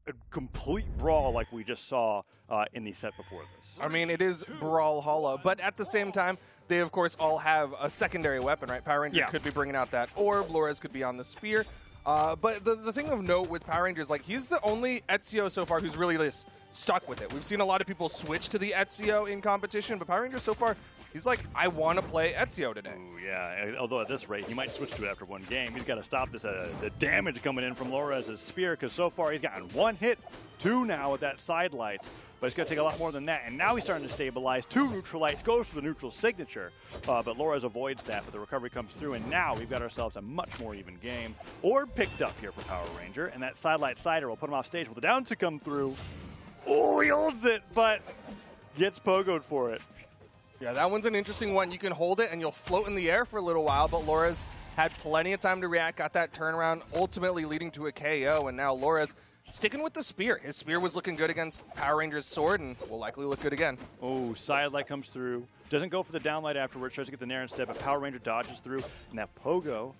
a complete brawl like we just saw in the set before this. I mean, it is Brawlhalla, but at the same time, they of course all have a secondary weapon, right? Power Ranger could be bringing out that orb, Lores could be on the spear. But the thing of note with Power Rangers, like, he's the only Ezio so far who's really stuck with it. We've seen a lot of people switch to the Ezio in competition, but Power Rangers so far, he's like, I want to play Ezio today. Ooh, yeah, although at this rate, he might switch to it after one game. He's got to stop this the damage coming in from Lores' spear, because so far he's gotten 1 hit, 2 now with that side light. But it's going to take a lot more than that. And now he's starting to stabilize. 2 neutral lights, goes for the neutral signature. But Lores avoids that, but the recovery comes through. And now we've got ourselves a much more even game. Orb picked up here for Power Ranger. And that side light cider will put him off stage with the down to come through. Oh, he holds it, but gets pogoed for it. Yeah, that one's an interesting one. You can hold it and you'll float in the air for a little while, but Lores had plenty of time to react, got that turnaround, ultimately leading to a KO. And now Lores sticking with the spear. His spear was looking good against Power Ranger's sword and will likely look good again. Oh, side light comes through. Doesn't go for the downlight afterwards. Tries to get the nair instead, but Power Ranger dodges through. And that pogo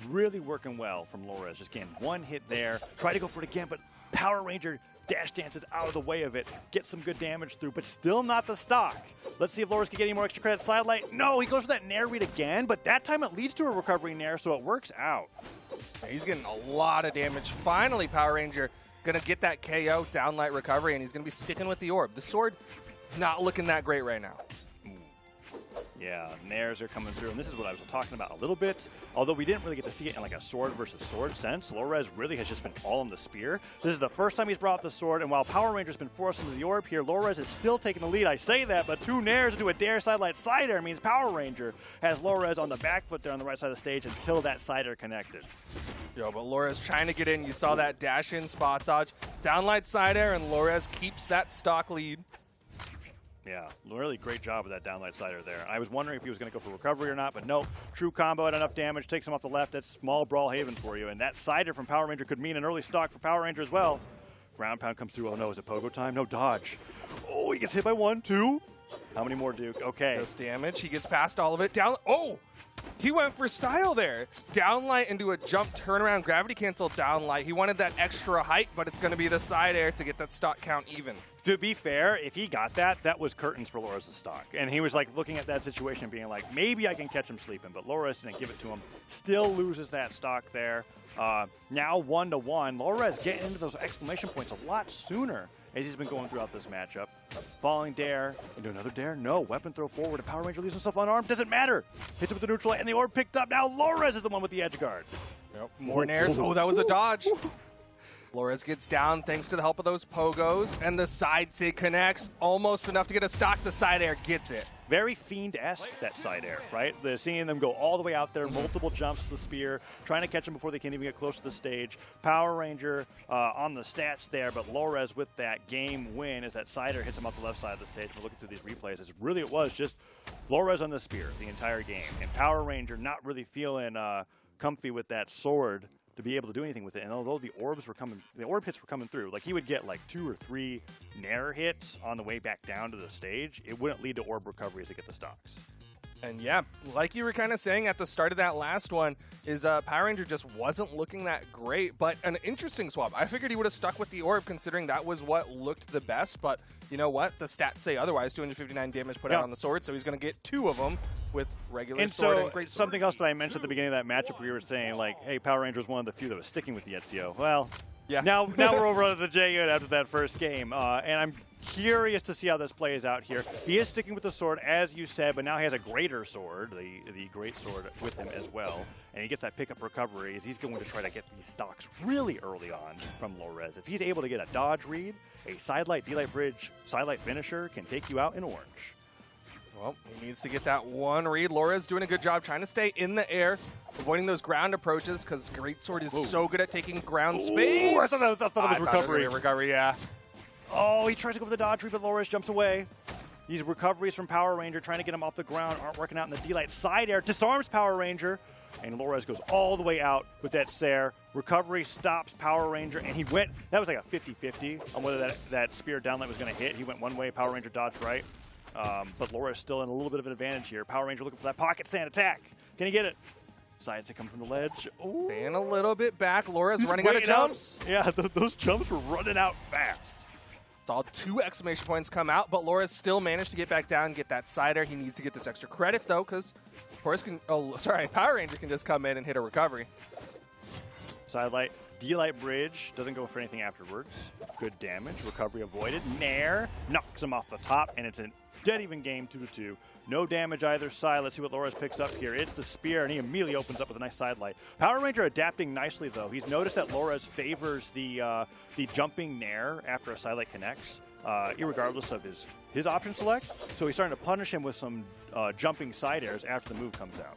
really working well from Lores. Just getting 1 hit there. Try to go for it again, but Power Ranger dash dances out of the way of it. Gets some good damage through, but still not the stock. Let's see if Lores can get any more extra credit. Side light. No, he goes for that nair read again, but that time it leads to a recovery nair, so it works out. He's getting a lot of damage. Finally, Power Ranger going to get that KO, downlight recovery, and he's going to be sticking with the orb. The sword, not looking that great right now. Yeah, nairs are coming through, and this is what I was talking about a little bit. Although we didn't really get to see it in like a sword versus sword sense, Lores really has just been all on the spear. This is the first time he's brought up the sword, and while Power Ranger's been forced into the orb here, Lores is still taking the lead. I say that, but 2 nairs into a dare sidelight side air means Power Ranger has Lores on the back foot there on the right side of the stage until that side air connected. Yo, but Lores trying to get in. You saw that dash in, spot dodge, downlight side air, and Lores keeps that stock lead. Yeah, really great job with that downlight slider there. I was wondering if he was going to go for recovery or not, but nope. True combo at enough damage, takes him off the left. That's small brawl haven for you. And that cider from Power Ranger could mean an early stock for Power Ranger as well. Ground pound comes through. Oh no, is it pogo time? No dodge. Oh, he gets hit by 1, 2. How many more, Duke? Okay. This damage. He gets past all of it. Down. Oh! He went for style there. Downlight into a jump turnaround, gravity cancel downlight. He wanted that extra height, but it's going to be the side air to get that stock count even. To be fair, if he got that, that was curtains for Lores' stock. And he was like looking at that situation and being like, maybe I can catch him sleeping, but Lores didn't give it to him. Still loses that stock there. Now 1-1. Lores getting into those exclamation points a lot sooner as he's been going throughout this matchup. Falling dare into another dare. No, weapon throw forward. A Power Ranger leaves himself unarmed. Doesn't matter. Hits him with the neutral light, and the orb picked up. Now Lores is the one with the edge guard. Yep. More nairs. Oh, that was a dodge. Lores gets down thanks to the help of those pogos, and the side sig connects almost enough to get a stock. The side air gets it. Very Fiend-esque, that side air, right? They're seeing them go all the way out there, multiple jumps to the spear, trying to catch them before they can even get close to the stage. Power Ranger on the stats there, but Lores with that game win as that side air hits him off the left side of the stage. We're looking through these replays. It was just Lores on the spear the entire game, and Power Ranger not really feeling comfy with that sword to be able to do anything with it. And although the orb hits were coming through, like he would get like 2 or 3 nair hits on the way back down to the stage, it wouldn't lead to orb recoveries to get the stocks. And yeah, like you were kind of saying at the start of that last one, is Power Ranger just wasn't looking that great, but an interesting swap. I figured he would have stuck with the orb considering that was what looked the best, but you know what? The stats say otherwise. 259 damage put out on the sword, so he's going to get 2 of them with regular sword and great sword. Something else that I mentioned at the beginning of that matchup where you were saying, like, hey, Power Ranger was one of the few that was sticking with the Ezio. Well, yeah. Now we're over the J-Unit after that first game, and I'm curious to see how this plays out here. He is sticking with the sword, as you said, but now he has a greater sword, the great sword with him as well, and he gets that pickup recovery as he's going to try to get these stocks really early on from Lores. If he's able to get a dodge read, a sidelight, D-light bridge, sidelight finisher can take you out in orange. Well, he needs to get that one read. Lores doing a good job trying to stay in the air, avoiding those ground approaches because Greatsword is so good at taking ground space. I thought that was recovery. Recovery, yeah. Oh, he tries to go for the dodge read, but Lores jumps away. These recoveries from Power Ranger trying to get him off the ground aren't working out in the D-light. Side air disarms Power Ranger, and Lores goes all the way out with that Sair. Recovery stops Power Ranger, and he went, that was like a 50-50 on whether that spear downlight was going to hit. He went one way, Power Ranger dodged right. But Lores still in a little bit of an advantage here. Power Ranger looking for that pocket sand attack. Can he get it? Sides that come from the ledge. Ooh. Staying a little bit back. Laura's He's running out of waiting jumps. Yeah, those jumps were running out fast. Saw 2 exclamation points come out, but Laura's still managed to get back down and get that side air. He needs to get this extra credit, though, because Power Ranger can just come in and hit a recovery. Side light, D-light bridge, doesn't go for anything afterwards. Good damage, recovery avoided. Nair knocks him off the top, and it's a dead even game, 2-2. No damage either side. Let's see what Loras picks up here. It's the spear, and he immediately opens up with a nice side light. Power Ranger adapting nicely, though. He's noticed that Loras favors the jumping Nair after a side light connects, irregardless of his option select. So he's starting to punish him with some jumping side airs after the move comes out.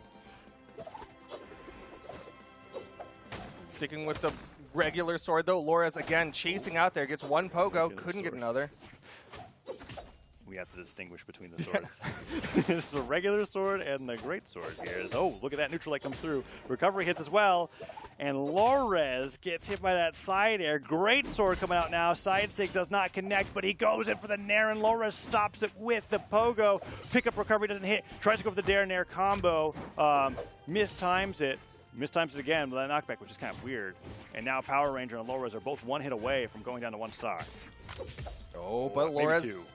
Sticking with the regular sword, though, Loras again chasing out there. Gets one pogo, couldn't get another. We have to distinguish between the swords. It's the regular sword and the great sword here. Oh, look at that neutral light come through. Recovery hits as well. And Lores gets hit by that side air. Great sword coming out now. Side sig does not connect, but he goes in for the Nair, and Lores stops it with the pogo. Pickup recovery doesn't hit. Tries to go for the Dare Nair combo. Mistimes it. Mistimes it again with that knockback, which is kind of weird. And now Power Ranger and Lores are both one hit away from going down to one stock. Oh, but Lores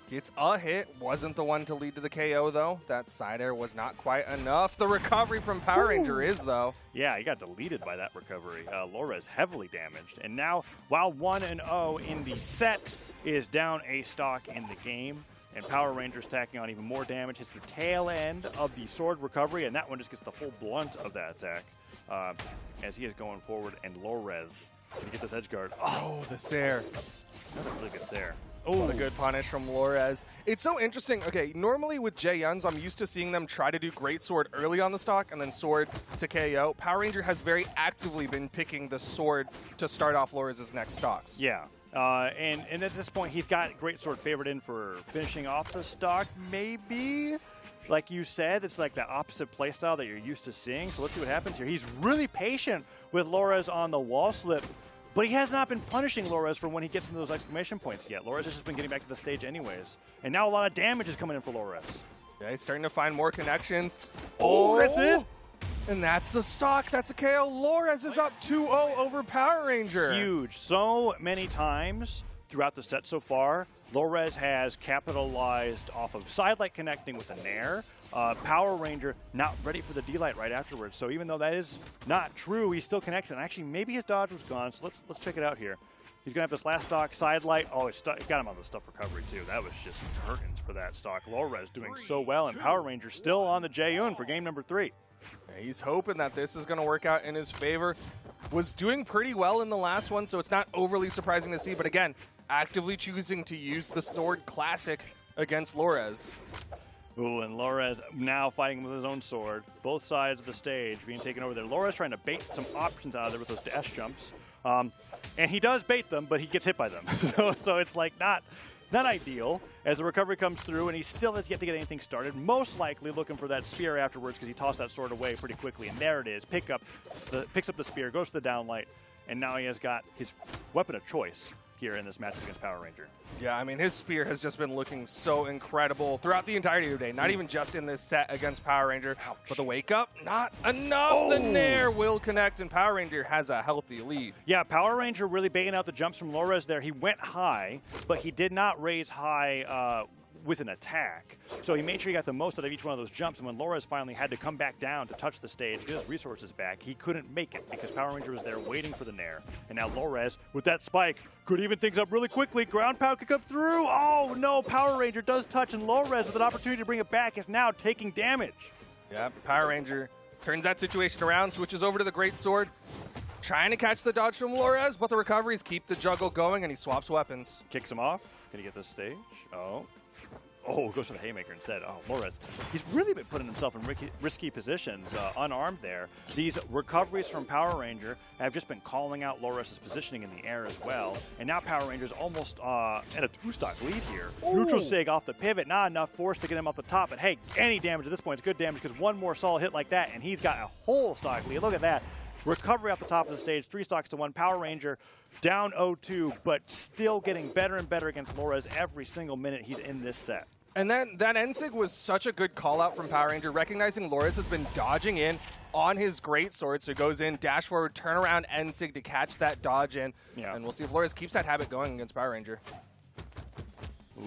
gets a hit. Wasn't the one to lead to the KO, though. That side air was not quite enough. The recovery from Power Ranger is, though. Yeah, he got deleted by that recovery. Lores heavily damaged. And now, while 1-0 in the set, is down a stock in the game. And Power Ranger's tacking on even more damage. Hits the tail end of the sword recovery, and that one just gets the full blunt of that attack. As he is going forward, and Lores can get this edge guard. Oh, the Sair. That's a really good Sair. Oh, a good punish from Lores. It's so interesting. Okay, normally with J-Yuns, I'm used to seeing them try to do Great Sword early on the stock and then Sword to KO. Power Ranger has very actively been picking the Sword to start off Lores' next stocks. Yeah. And at this point, he's got Great Sword favored in for finishing off the stock, maybe? Like you said, it's like the opposite playstyle that you're used to seeing. So let's see what happens here. He's really patient with Lores on the wall slip, but he has not been punishing Lores for when he gets into those exclamation points yet. Lores has just been getting back to the stage anyways. And now a lot of damage is coming in for Lores. Yeah, he's starting to find more connections. Oh, that's it? And that's the stock. That's a KO. Lores is up 2-0 over Power Ranger. Huge. So many times throughout the set so far, Lores has capitalized off of side light connecting with a Nair. Power Ranger not ready for the D-light right afterwards. So even though that is not true, he still connects. And actually, maybe his dodge was gone. So let's check it out here. He's going to have this last stock, side light. Oh, it got him on the stuff recovery, too. That was just curtains for that stock. Lores doing so well, and Power Ranger still on the J-Un for game number 3. Yeah, he's hoping that this is going to work out in his favor. Was doing pretty well in the last one, so it's not overly surprising to see. But again, actively choosing to use the Sword Classic against Lores. Ooh, and Lores now fighting with his own sword. Both sides of the stage being taken over there. Lores trying to bait some options out of there with those dash jumps. And he does bait them, but he gets hit by them. so it's like not ideal as the recovery comes through, and he still has yet to get anything started. Most likely looking for that spear afterwards because he tossed that sword away pretty quickly. And there it is. Picks up the spear, goes to the downlight, and now he has got his weapon of choice here in this match against Power Ranger. Yeah, I mean, his spear has just been looking so incredible throughout the entirety of the day. Not even just in this set against Power Ranger. Ouch. But the wake up, not enough. Oh. The Nair will connect, and Power Ranger has a healthy lead. Yeah, Power Ranger really baiting out the jumps from Lores there. He went high, but he did not raise high with an attack. So he made sure he got the most out of each one of those jumps, and when Lores finally had to come back down to touch the stage, get his resources back, he couldn't make it because Power Ranger was there waiting for the Nair. And now Lores, with that spike, could even things up really quickly. Ground pound could come through. Oh no, Power Ranger does touch, and Lores, with an opportunity to bring it back, is now taking damage. Yeah, Power Ranger turns that situation around, switches over to the Great Sword, trying to catch the dodge from Lores, but the recoveries keep the juggle going, and he swaps weapons. Kicks him off. Can he get this stage? Oh, goes for the haymaker instead. Oh, Lores. He's really been putting himself in risky positions, unarmed there. These recoveries from Power Ranger have just been calling out Lores' positioning in the air as well. And now Power Ranger's almost at a 2-stock lead here. Ooh. Neutral sig off the pivot. Not enough force to get him off the top. But hey, any damage at this point is good damage because one more solid hit like that, and he's got a whole stock lead. Look at that. Recovery off the top of the stage, 3 stocks to 1. Power Ranger down 0-2, but still getting better and better against Lores every single minute he's in this set. And then that N-Sig was such a good call out from Power Ranger, recognizing Loras has been dodging in on his greatsword, so he goes in, dash forward, turn around N-Sig to catch that dodge in. Yeah. And we'll see if Loras keeps that habit going against Power Ranger. Ooh,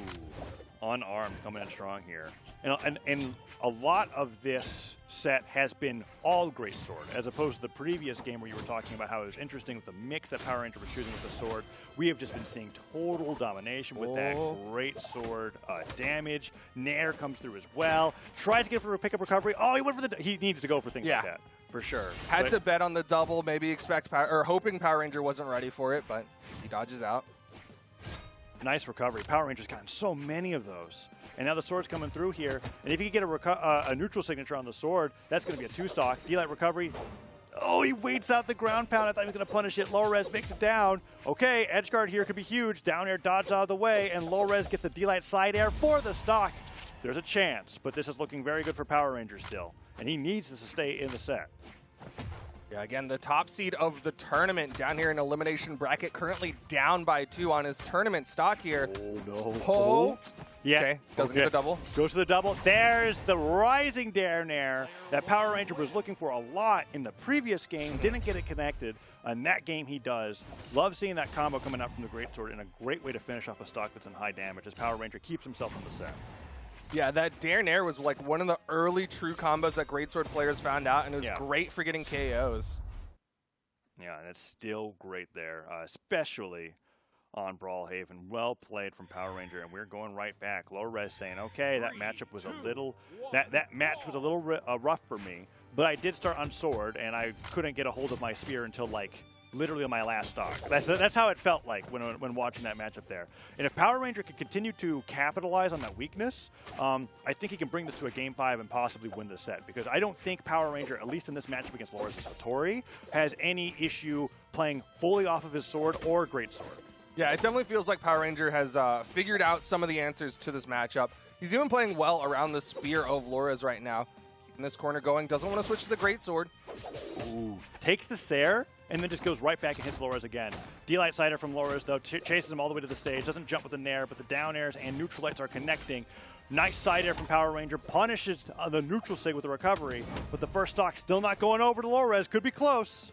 unarmed coming in strong here. And a lot of this set has been all greatsword, as opposed to the previous game where you were talking about how it was interesting with the mix that Power Ranger was choosing with the sword. We have just been seeing total domination with that greatsword damage. Nair comes through as well. Tries to get for a pickup recovery. Oh, he went for the. He needs to go for things like that for sure. Had to bet on the double, maybe hoping Power Ranger wasn't ready for it, but he dodges out. Nice recovery. Power Ranger's gotten so many of those. And now the sword's coming through here. And if you get a neutral signature on the sword, that's going to be a 2-stock. D-Light recovery. Oh, he waits out the ground pound. I thought he was going to punish it. Low-res makes it down. Okay, edge guard here could be huge. Down air dodge out of the way. And Low-res gets the D-Light side air for the stock. There's a chance, but this is looking very good for Power Ranger still. And he needs to stay in the set. Yeah, again, the top seed of the tournament down here in elimination bracket, currently down by 2 on his tournament stock here. Oh, no. Oh. Yeah. Okay, doesn't get the double. Goes to the double. There's the rising dare nair that Power Ranger was looking for a lot in the previous game. Didn't get it connected. In that game, he does. Love seeing that combo coming out from the greatsword, and a great way to finish off a stock that's in high damage as Power Ranger keeps himself in the set. Yeah, that dare nair was like one of the early true combos that greatsword players found out, and it was great for getting KOs. Yeah, and it's still great there, especially on Brawlhalla. Well played from Power Ranger, and we're going right back. Low res saying, okay, that matchup was a little, that match was a little rough for me, but I did start on sword, and I couldn't get a hold of my spear until like literally on my last stock. That's how it felt like when watching that matchup there. And if Power Ranger can continue to capitalize on that weakness, I think he can bring this to a Game 5 and possibly win the set. Because I don't think Power Ranger, at least in this matchup against Loras Satori, has any issue playing fully off of his sword or greatsword. Yeah, it definitely feels like Power Ranger has figured out some of the answers to this matchup. He's even playing well around the spear of Loras right now. Keeping this corner going, doesn't want to switch to the greatsword. Ooh, takes the Sair, and then just goes right back and hits Loras again. D-Light Sider from Loras, though, chases him all the way to the stage. Doesn't jump with the Nair, but the down airs and neutral lights are connecting. Nice side air from Power Ranger. Punishes the neutral sig with the recovery, but the first stock still not going over to Loras. Could be close.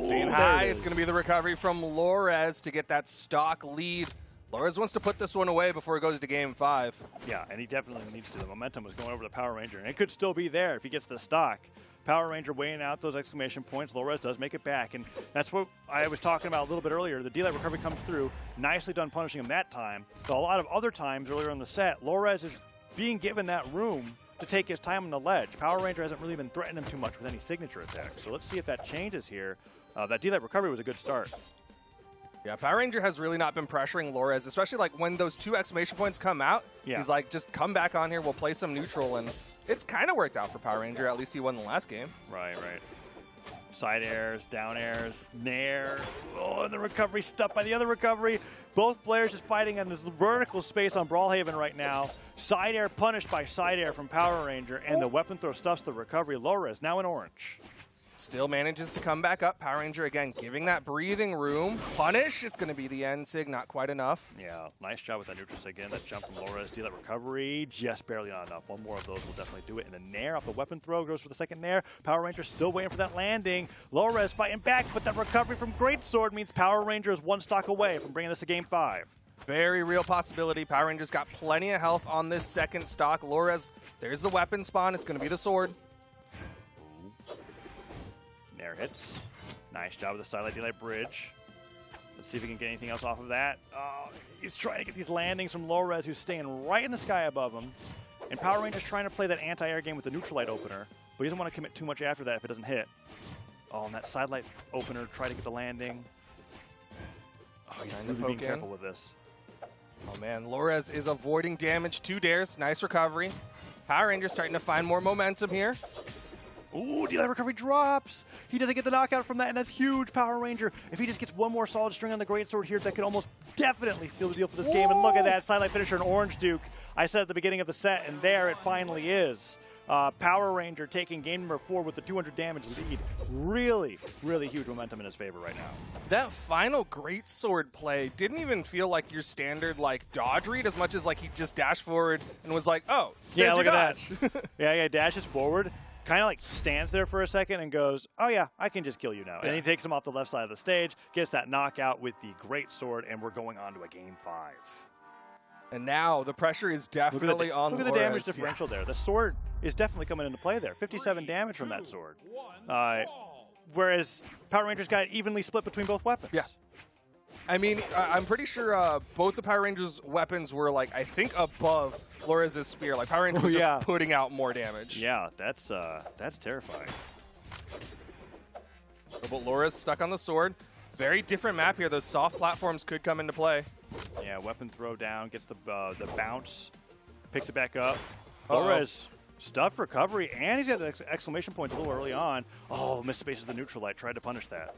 Staying high, it's going to be the recovery from Loras to get that stock lead. Loras wants to put this one away before it goes to Game 5. Yeah, and he definitely needs to. The momentum was going over the Power Ranger, and it could still be there if he gets the stock. Power Ranger weighing out those exclamation points. Loras does make it back, and that's what I was talking about a little bit earlier. The D-Light recovery comes through. Nicely done punishing him that time. But a lot of other times earlier in the set, Loras is being given that room to take his time on the ledge. Power Ranger hasn't really been threatening him too much with any signature attacks. So let's see if that changes here. That D-Light recovery was a good start. Yeah, Power Ranger has really not been pressuring Loras, especially like when those 2 exclamation points come out. Yeah. He's like, just come back on here, we'll play some neutral, and it's kind of worked out for Power Ranger. At least he won the last game. Right. Side airs, down airs, nair. Oh, and the recovery stuffed by the other recovery. Both players just fighting on this vertical space on Brawlhalla right now. Side air punished by side air from Power Ranger, and the weapon throw stuffs the recovery. Loras now in orange. Still manages to come back up. Power Ranger, again, giving that breathing room. Punish. It's going to be the N-Sig. Not quite enough. Yeah, nice job with that neutral sig again. That jump from Loras. D-Light recovery. Just barely not enough. One more of those will definitely do it. And the Nair off the weapon throw goes for the second Nair. Power Ranger still waiting for that landing. Loras fighting back, but that recovery from Greatsword means Power Ranger is 1 stock away from bringing this to Game 5. Very real possibility. Power Ranger's got plenty of health on this second stock. Loras, there's the weapon spawn. It's going to be the sword. Nair hits. Nice job with the sidelight D-Light bridge. Let's see if we can get anything else off of that. Oh, he's trying to get these landings from Loras, who's staying right in the sky above him. And Power Ranger's trying to play that anti-air game with the neutral light opener, but he doesn't want to commit too much after that if it doesn't hit. Oh, and that sidelight opener, try to get the landing. Oh, he's really being careful with this. Oh man, Loras is avoiding damage. 2 dares, nice recovery. Power Ranger starting to find more momentum here. Ooh, D-Light recovery drops. He doesn't get the knockout from that, and that's huge. Power Ranger, if he just gets one more solid string on the Greatsword here, that could almost definitely seal the deal for this game. And look at that, sidelight finisher and Orange Duke. I said at the beginning of the set, and there it finally is. Power Ranger taking game number 4 with the 200 damage lead. Really, really huge momentum in his favor right now. That final greatsword play didn't even feel like your standard like dodge read as much as like he just dashed forward and was like, oh, yeah, look at dodge. that. yeah, dashes forward, kind of like stands there for a second and goes, oh yeah, I can just kill you now. And he takes him off the left side of the stage, gets that knockout with the greatsword, and we're going on to a game 5. And now the pressure is definitely on Look at the damage differential there. The sword is definitely coming into play there. 57 damage from that sword. Whereas Power Rangers got it evenly split between both weapons. Yeah. I mean, I'm pretty sure both the Power Rangers' weapons were, like, I think above Flores' spear. Like, Power Rangers was just putting out more damage. Yeah, that's terrifying. But Laura's stuck on the sword. Very different map here. Those soft platforms could come into play. Yeah, weapon throw down, gets the bounce, picks it back up. Flores, stuff recovery, and he's got the exclamation points a little early on. Oh, misspaces the neutral light, tried to punish that.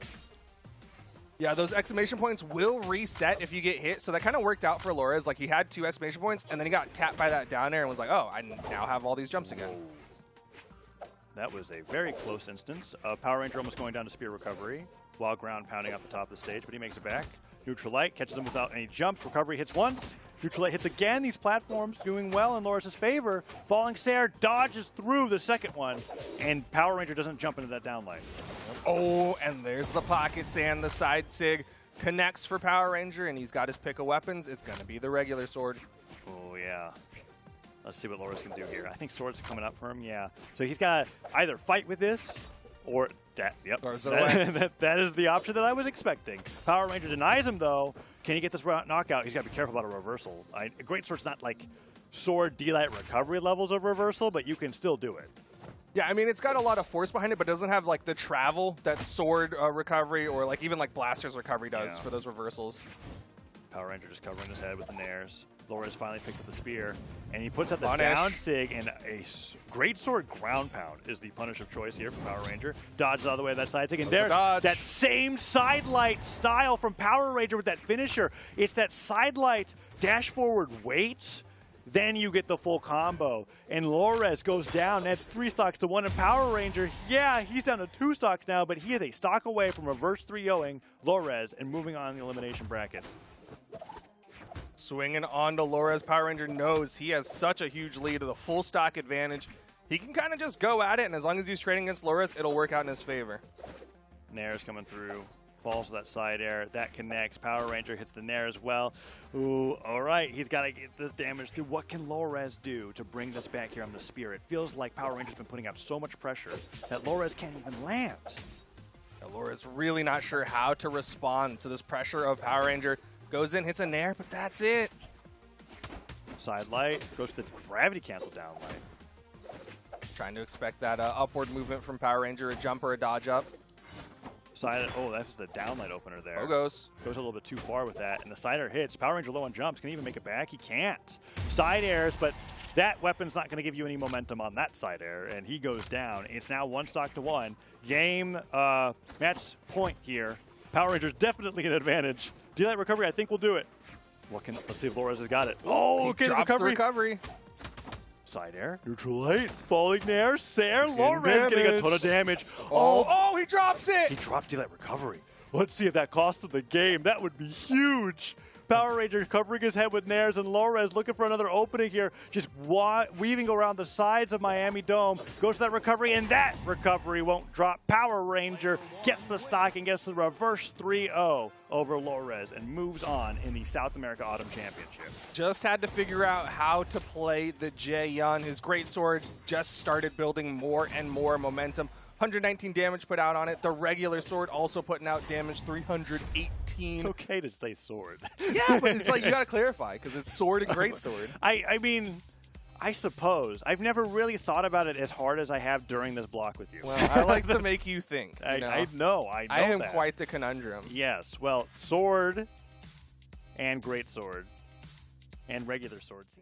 Yeah, those exclamation points will reset if you get hit, so that kind of worked out for Flores. Like, he had 2 exclamation points, and then he got tapped by that down air and was like, oh, I now have all these jumps again. That was a very close instance. Power Ranger almost going down to spear recovery while ground pounding up the top of the stage, but he makes it back. Neutral light catches him without any jumps. Recovery hits once. Neutral light hits again. These platforms doing well in Loris' favor. Falling Sair dodges through the second one, and Power Ranger doesn't jump into that downlight. Oh, and there's the pockets and the side sig. Connects for Power Ranger, and he's got his pick of weapons. It's going to be the regular sword. Oh, yeah. Let's see what Loris can do here. I think swords are coming up for him, yeah. So he's got to either fight with this or that. Yep. That is the option that I was expecting. Power Ranger denies him, though. Can he get this knockout? He's got to be careful about a reversal. A greatsword's not like sword D-Light recovery levels of reversal, but you can still do it. Yeah, I mean, it's got a lot of force behind it, but doesn't have like the travel that sword recovery or like even like blaster's recovery does for those reversals. Power Ranger just covering his head with the nairs. Flores finally picks up the spear, and he puts up the down sig, and a greatsword ground pound is the punish of choice here for Power Ranger. Dodges out of the way of that side sig, and there's that same sidelight style from Power Ranger with that finisher. It's that sidelight dash forward wait, then you get the full combo. And Lores goes down. That's 3 stocks to 1. And Power Ranger, yeah, he's down to 2 stocks now, but he is a stock away from reverse 3-0ing Lores and moving on in the elimination bracket. Swinging on to Lores. Power Ranger knows he has such a huge lead of the full stock advantage. He can kind of just go at it, and as long as he's trading against Lores, it'll work out in his favor. Nair's coming through. Falls with that side air. That connects. Power Ranger hits the Nair as well. Ooh, all right. He's got to get this damage through. What can Lores do to bring this back here on the spear? It feels like Power Ranger's been putting out so much pressure that Lores can't even land. Lores really not sure how to respond to this pressure of Power Ranger. Goes in, hits a Nair, but that's it. Side light. Goes to the gravity cancel down light. Trying to expect that upward movement from Power Ranger, a jump or a dodge up. Side, oh, that's the downlight opener there. Goes a little bit too far with that, and the side air hits. Power Ranger low on jumps. Can he even make it back? He can't. Side airs, but that weapon's not going to give you any momentum on that side air, and he goes down. It's now 1 stock to 1. Game match point here. Power Ranger's definitely an advantage. D-Light recovery, I think, will do it. Let's see if Lores has got it. Oh, okay, drops the recovery. Side air, neutral light, falling Nair, Sair, Lores getting a ton of damage. Oh, he drops it! He drops D-Light recovery. Let's see if that costs him the game. That would be huge. Power Ranger covering his head with Nairs, and Lores looking for another opening here. Just weaving around the sides of Miami Dome. Goes to that recovery, and that recovery won't drop. Power Ranger gets the stock and gets the reverse 3-0 over Lores and moves on in the South America Autumn Championship. Just had to figure out how to play the Jae-Yun. His greatsword just started building more and more momentum. 119 damage put out on it. The regular sword also putting out damage, 318. It's okay to say sword. Yeah, but it's like you got to clarify because it's sword and greatsword. I mean, I suppose. I've never really thought about it as hard as I have during this block with you. Well, I like to make you think. I know I am quite the conundrum. Yes. Well, sword and greatsword and regular swords.